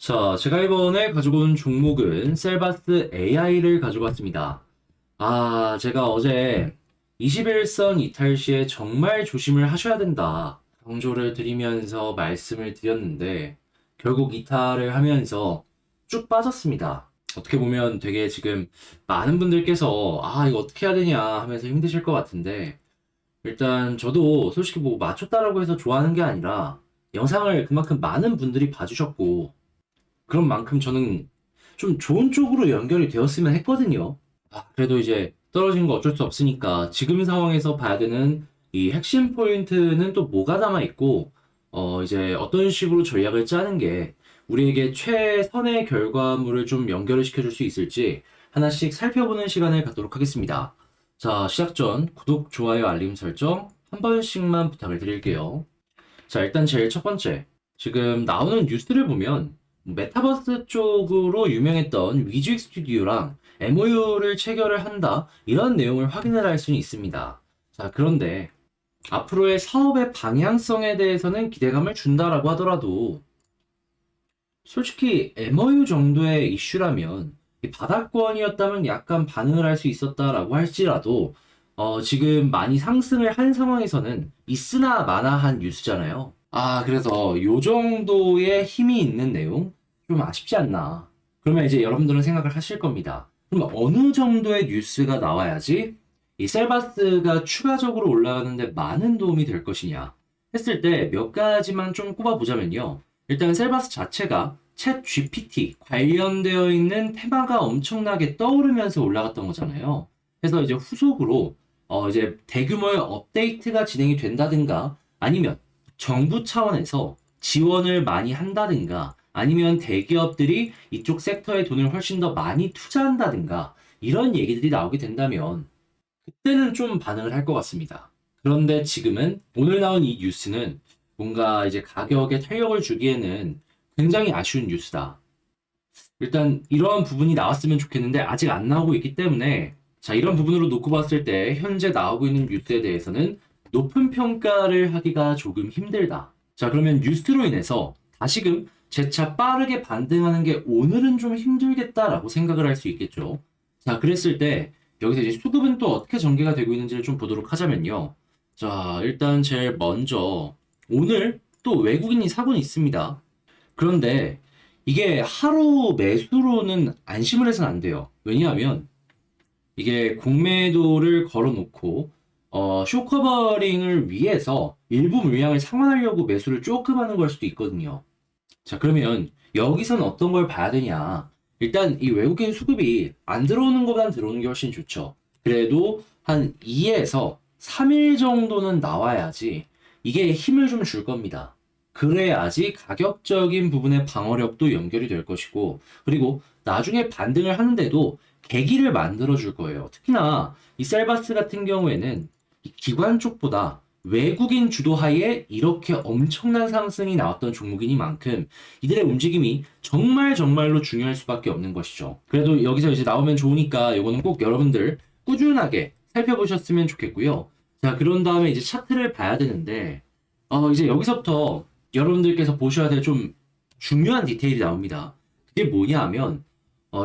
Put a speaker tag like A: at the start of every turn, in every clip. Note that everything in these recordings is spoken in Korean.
A: 자, 제가 이번에 가지고 온 종목은 셀바스 AI를 가지고 왔습니다. 제가 어제 21선 이탈 시에 정말 조심을 하셔야 된다. 강조를 드리면서 말씀을 드렸는데, 결국 이탈을 하면서 쭉 빠졌습니다. 어떻게 보면 되게 지금 많은 분들께서, 이거 어떻게 해야 되냐 하면서 힘드실 것 같은데, 일단 저도 솔직히 뭐 맞췄다라고 해서 좋아하는 게 아니라, 영상을 그만큼 많은 분들이 봐주셨고, 그런 만큼 저는 좀 좋은 쪽으로 연결이 되었으면 했거든요. 그래도 이제 떨어진 거 어쩔 수 없으니까 지금 상황에서 봐야 되는 이 핵심 포인트는 또 뭐가 남아 있고, 이제 어떤 식으로 전략을 짜는 게 우리에게 최선의 결과물을 좀 연결을 시켜줄 수 있을지 하나씩 살펴보는 시간을 갖도록 하겠습니다. 자, 시작 전 구독, 좋아요, 알림 설정 한 번씩만 부탁을 드릴게요. 자, 일단 제일 첫 번째. 지금 나오는 뉴스를 보면 메타버스 쪽으로 유명했던 위즈익 스튜디오랑 MOU를 체결을 한다. 이런 내용을 확인을 할 수는 있습니다. 자, 그런데 앞으로의 사업의 방향성에 대해서는 기대감을 준다라고 하더라도 솔직히 MOU 정도의 이슈라면 이 바닥권이었다면 약간 반응을 할 수 있었다라고 할지라도 지금 많이 상승을 한 상황에서는 있으나 마나한 뉴스잖아요. 그래서 요 정도의 힘이 있는 내용? 좀 아쉽지 않나. 그러면 이제 여러분들은 생각을 하실 겁니다. 그럼 어느 정도의 뉴스가 나와야지 이 셀바스가 추가적으로 올라가는데 많은 도움이 될 것이냐 했을 때 몇 가지만 좀 꼽아보자면요. 일단 셀바스 자체가 챗 GPT 관련되어 있는 테마가 엄청나게 떠오르면서 올라갔던 거잖아요. 그래서 이제 후속으로 이제 대규모의 업데이트가 진행이 된다든가 아니면 정부 차원에서 지원을 많이 한다든가 아니면 대기업들이 이쪽 섹터에 돈을 훨씬 더 많이 투자한다든가 이런 얘기들이 나오게 된다면 그때는 좀 반응을 할 것 같습니다. 그런데 지금은 오늘 나온 이 뉴스는 뭔가 이제 가격에 탄력을 주기에는 굉장히 아쉬운 뉴스다. 일단 이러한 부분이 나왔으면 좋겠는데 아직 안 나오고 있기 때문에 자, 이런 부분으로 놓고 봤을 때 현재 나오고 있는 뉴스에 대해서는 높은 평가를 하기가 조금 힘들다. 자, 그러면 뉴스로 인해서 다시금 재차 빠르게 반등하는 게 오늘은 좀 힘들겠다라고 생각을 할 수 있겠죠. 자, 그랬을 때 여기서 이제 수급은 또 어떻게 전개가 되고 있는지를 좀 보도록 하자면요. 자, 일단 제일 먼저 오늘 또 외국인이 사고는 있습니다. 그런데 이게 하루 매수로는 안심을 해서는 안 돼요. 왜냐하면 이게 공매도를 걸어놓고 쇼커버링을 위해서 일부 물량을 상환하려고 매수를 조금 하는 걸 수도 있거든요. 자, 그러면 여기선 어떤 걸 봐야 되냐? 일단 이 외국인 수급이 안 들어오는 것보단 들어오는 게 훨씬 좋죠. 그래도 한 2에서 3일 정도는 나와야지 이게 힘을 좀 줄 겁니다. 그래야지 가격적인 부분의 방어력도 연결이 될 것이고, 그리고 나중에 반등을 하는데도 계기를 만들어 줄 거예요. 특히나 이 셀바스 같은 경우에는 이 기관 쪽보다 외국인 주도하에 이렇게 엄청난 상승이 나왔던 종목이니만큼 이들의 움직임이 정말 정말로 중요할 수밖에 없는 것이죠. 그래도 여기서 이제 나오면 좋으니까 이거는 꼭 여러분들 꾸준하게 살펴보셨으면 좋겠고요. 자, 그런 다음에 이제 차트를 봐야 되는데 이제 여기서부터 여러분들께서 보셔야 될 좀 중요한 디테일이 나옵니다. 그게 뭐냐 하면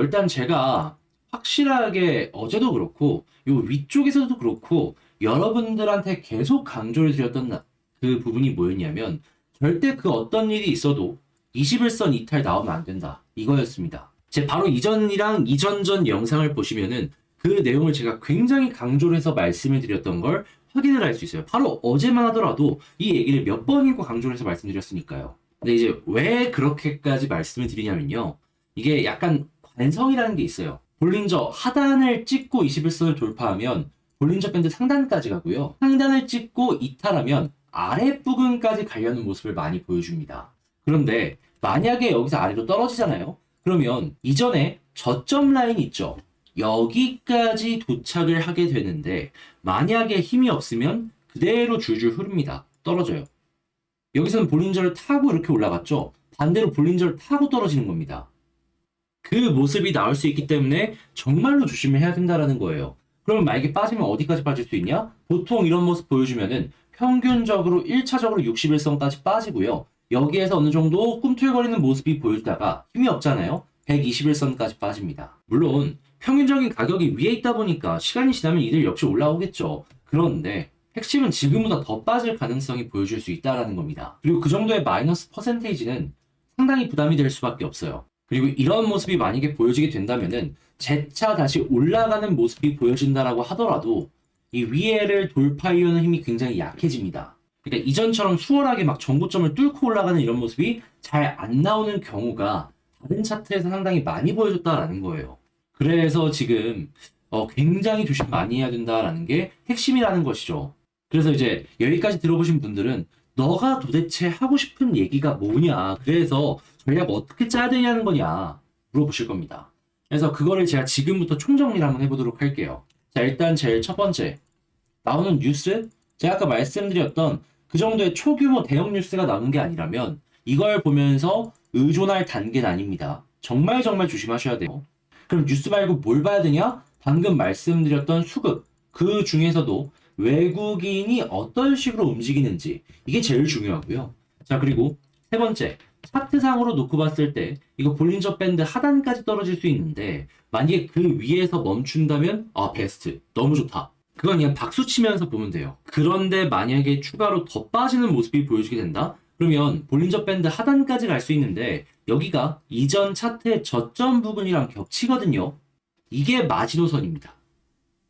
A: 일단 제가 확실하게 어제도 그렇고 요 위쪽에서도 그렇고 여러분들한테 계속 강조를 드렸던 그 부분이 뭐였냐면 절대 그 어떤 일이 있어도 21선 이탈 나오면 안 된다. 이거였습니다. 제 바로 이전이랑 이전전 영상을 보시면은 그 내용을 제가 굉장히 강조를 해서 말씀을 드렸던 걸 확인을 할 수 있어요. 바로 어제만 하더라도 이 얘기를 몇 번이고 강조를 해서 말씀드렸으니까요. 근데 이제 왜 그렇게까지 말씀을 드리냐면요. 이게 약간 관성이라는 게 있어요. 볼린저 하단을 찍고 21선을 돌파하면 볼린저 밴드 상단까지 가고요. 상단을 찍고 이탈하면 아랫부분까지 가려는 모습을 많이 보여줍니다. 그런데 만약에 여기서 아래로 떨어지잖아요. 그러면 이전에 저점 라인 있죠. 여기까지 도착을 하게 되는데 만약에 힘이 없으면 그대로 줄줄 흐릅니다. 떨어져요. 여기서는 볼린저를 타고 이렇게 올라갔죠. 반대로 볼린저를 타고 떨어지는 겁니다. 그 모습이 나올 수 있기 때문에 정말로 조심을 해야 된다는 거예요. 그러면 만약에 빠지면 어디까지 빠질 수 있냐? 보통 이런 모습 보여주면은 평균적으로 1차적으로 61선까지 빠지고요. 여기에서 어느 정도 꿈틀거리는 모습이 보여주다가 힘이 없잖아요. 121선까지 빠집니다. 물론 평균적인 가격이 위에 있다 보니까 시간이 지나면 이들 역시 올라오겠죠. 그런데 핵심은 지금보다 더 빠질 가능성이 보여줄 수 있다는 겁니다. 그리고 그 정도의 마이너스 퍼센테이지는 상당히 부담이 될 수밖에 없어요. 그리고 이런 모습이 만약에 보여지게 된다면은 재차 다시 올라가는 모습이 보여진다라고 하더라도 이 위에를 돌파하려는 힘이 굉장히 약해집니다. 그러니까 이전처럼 수월하게 막 전고점을 뚫고 올라가는 이런 모습이 잘 안 나오는 경우가 다른 차트에서 상당히 많이 보여줬다라는 거예요. 그래서 지금 굉장히 조심 많이 해야 된다라는 게 핵심이라는 것이죠. 그래서 이제 여기까지 들어보신 분들은 너가 도대체 하고 싶은 얘기가 뭐냐, 그래서 전략 어떻게 짜야 되냐는 거냐 물어보실 겁니다. 그래서 그거를 제가 지금부터 총정리를 한번 해보도록 할게요. 자, 일단 제일 첫 번째 나오는 뉴스, 제가 아까 말씀드렸던 그 정도의 초규모 대형 뉴스가 나오는 게 아니라면 이걸 보면서 의존할 단계는 아닙니다. 정말 정말 조심하셔야 돼요. 그럼 뉴스 말고 뭘 봐야 되냐? 방금 말씀드렸던 수급, 그 중에서도 외국인이 어떤 식으로 움직이는지, 이게 제일 중요하고요. 자, 그리고 세 번째, 차트상으로 놓고 봤을 때 이거 볼린저 밴드 하단까지 떨어질 수 있는데 만약에 그 위에서 멈춘다면 베스트, 너무 좋다. 그건 그냥 박수 치면서 보면 돼요. 그런데 만약에 추가로 더 빠지는 모습이 보여지게 된다? 그러면 볼린저 밴드 하단까지 갈 수 있는데 여기가 이전 차트의 저점 부분이랑 겹치거든요. 이게 마지노선입니다.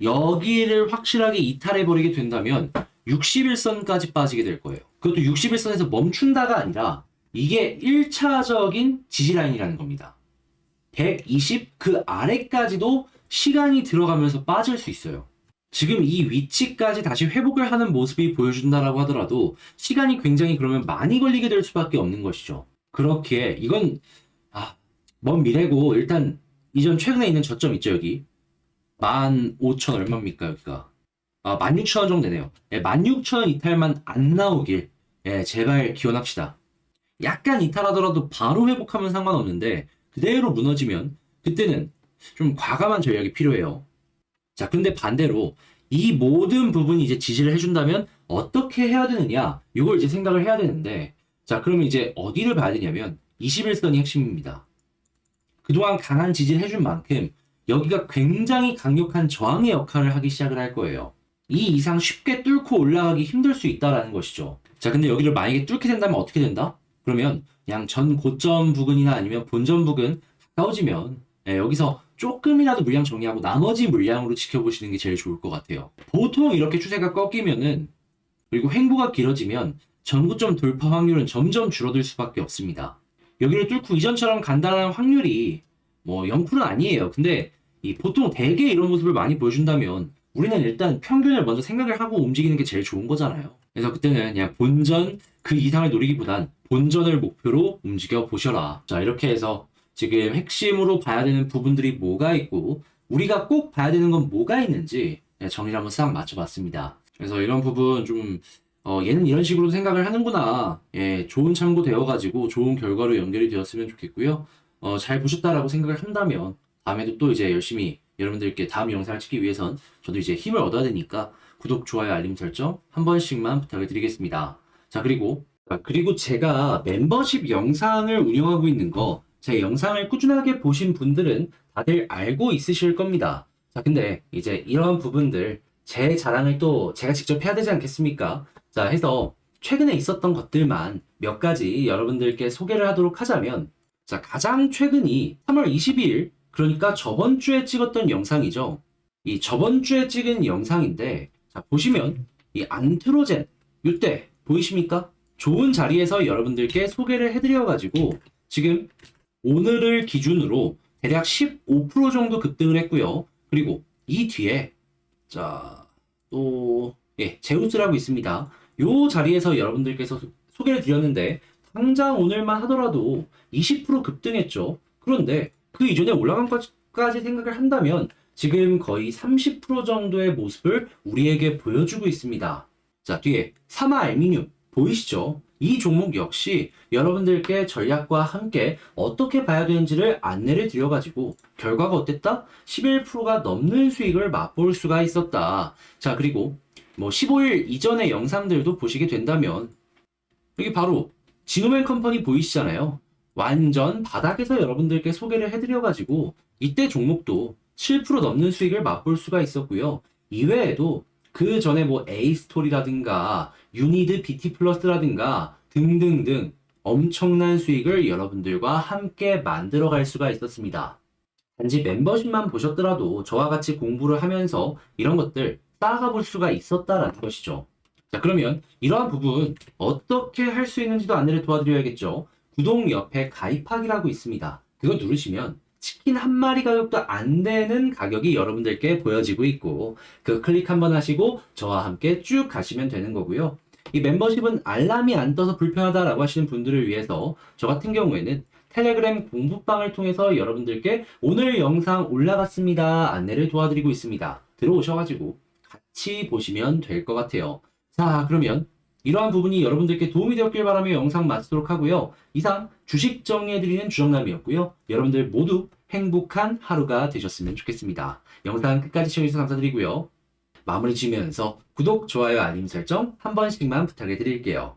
A: 여기를 확실하게 이탈해버리게 된다면 61선까지 빠지게 될 거예요. 그것도 61선에서 멈춘다가 아니라 이게 1차적인 지지라인이라는 겁니다. 120 그 아래까지도 시간이 들어가면서 빠질 수 있어요. 지금 이 위치까지 다시 회복을 하는 모습이 보여준다라고 하더라도 시간이 굉장히 그러면 많이 걸리게 될 수밖에 없는 것이죠. 그렇기에 이건 먼 미래고, 일단 이전 최근에 있는 저점 있죠, 여기 15,000 얼마입니까 여기가? 16,000원 정도 되네요. 16,000원 이탈만 안 나오길 제발 기원합시다. 약간 이탈하더라도 바로 회복하면 상관없는데 그대로 무너지면 그때는 좀 과감한 전략이 필요해요. 자, 근데 반대로 이 모든 부분이 이제 지지를 해준다면 어떻게 해야 되느냐, 이걸 이제 생각을 해야 되는데, 자, 그러면 이제 어디를 봐야 되냐면 21선이 핵심입니다. 그동안 강한 지지를 해준 만큼 여기가 굉장히 강력한 저항의 역할을 하기 시작을 할 거예요. 이 이상 쉽게 뚫고 올라가기 힘들 수 있다라는 것이죠. 자, 근데 여기를 만약에 뚫게 된다면 어떻게 된다? 그러면 그냥 전 고점 부근이나 아니면 본점 부근 가까워지면 여기서 조금이라도 물량 정리하고 나머지 물량으로 지켜보시는 게 제일 좋을 것 같아요. 보통 이렇게 추세가 꺾이면은, 그리고 횡보가 길어지면 전고점 돌파 확률은 점점 줄어들 수밖에 없습니다. 여기를 뚫고 이전처럼 간다는 확률이 뭐 0%는 아니에요. 근데 보통 대개 이런 모습을 많이 보여준다면 우리는 일단 평균을 먼저 생각을 하고 움직이는 게 제일 좋은 거잖아요. 그래서 그때는 그냥 본전 그 이상을 노리기보단 본전을 목표로 움직여 보셔라. 자, 이렇게 해서 지금 핵심으로 봐야 되는 부분들이 뭐가 있고 우리가 꼭 봐야 되는 건 뭐가 있는지 정리를 한번 싹 맞춰봤습니다. 그래서 이런 부분 좀 얘는 이런 식으로 생각을 하는구나, 좋은 참고 되어가지고 좋은 결과로 연결이 되었으면 좋겠고요. 잘 보셨다라고 생각을 한다면 다음에도 또 이제 열심히 여러분들께 다음 영상을 찍기 위해선 저도 이제 힘을 얻어야 되니까 구독, 좋아요, 알림 설정 한 번씩만 부탁을 드리겠습니다. 자, 그리고 제가 멤버십 영상을 운영하고 있는 거, 제 영상을 꾸준하게 보신 분들은 다들 알고 있으실 겁니다. 자, 근데 이제 이런 부분들 제 자랑을 또 제가 직접 해야 되지 않겠습니까? 자, 해서 최근에 있었던 것들만 몇 가지 여러분들께 소개를 하도록 하자면, 자, 가장 최근이 3월 22일, 그러니까 저번 주에 찍었던 영상이죠. 이 저번 주에 찍은 영상인데, 자, 보시면 이 안트로젠, 이때 보이십니까? 좋은 자리에서 여러분들께 소개를 해드려가지고 지금 오늘을 기준으로 대략 15% 정도 급등을 했고요. 그리고 이 뒤에 자, 또 제우스라고 있습니다. 요 자리에서 여러분들께서 소개를 드렸는데 당장 오늘만 하더라도 20% 급등했죠. 그런데 그 이전에 올라간 것까지 생각을 한다면 지금 거의 30% 정도의 모습을 우리에게 보여주고 있습니다. 자, 뒤에 사마 알미늄 보이시죠? 이 종목 역시 여러분들께 전략과 함께 어떻게 봐야 되는지를 안내를 드려가지고 결과가 어땠다? 11%가 넘는 수익을 맛볼 수가 있었다. 자, 그리고 15일 이전의 영상들도 보시게 된다면 여기 바로 진호맨 컴퍼니 보이시잖아요. 완전 바닥에서 여러분들께 소개를 해드려가지고 이때 종목도 7% 넘는 수익을 맛볼 수가 있었고요. 이외에도 그 전에 뭐 A스토리라든가 유니드 BT 플러스라든가 등등등 엄청난 수익을 여러분들과 함께 만들어 갈 수가 있었습니다. 단지 멤버십만 보셨더라도 저와 같이 공부를 하면서 이런 것들 쌓아가 볼 수가 있었다라는 것이죠. 자, 그러면 이러한 부분 어떻게 할 수 있는지도 안내를 도와드려야겠죠. 구독 옆에 가입하기라고 있습니다. 그거 누르시면 치킨 한 마리 가격도 안 되는 가격이 여러분들께 보여지고 있고 그 클릭 한번 하시고 저와 함께 쭉 가시면 되는 거고요. 이 멤버십은 알람이 안 떠서 불편하다라고 하시는 분들을 위해서 저 같은 경우에는 텔레그램 공부방을 통해서 여러분들께 오늘 영상 올라갔습니다 안내를 도와드리고 있습니다. 들어오셔가지고 같이 보시면 될 것 같아요. 자, 그러면 이러한 부분이 여러분들께 도움이 되었길 바라며 영상 마치도록 하고요. 이상 주식 정리해드리는 주정남이었고요. 여러분들 모두 행복한 하루가 되셨으면 좋겠습니다. 영상 끝까지 시청해주셔서 감사드리고요. 마무리 지으면서 구독, 좋아요, 알림 설정 한 번씩만 부탁해 드릴게요.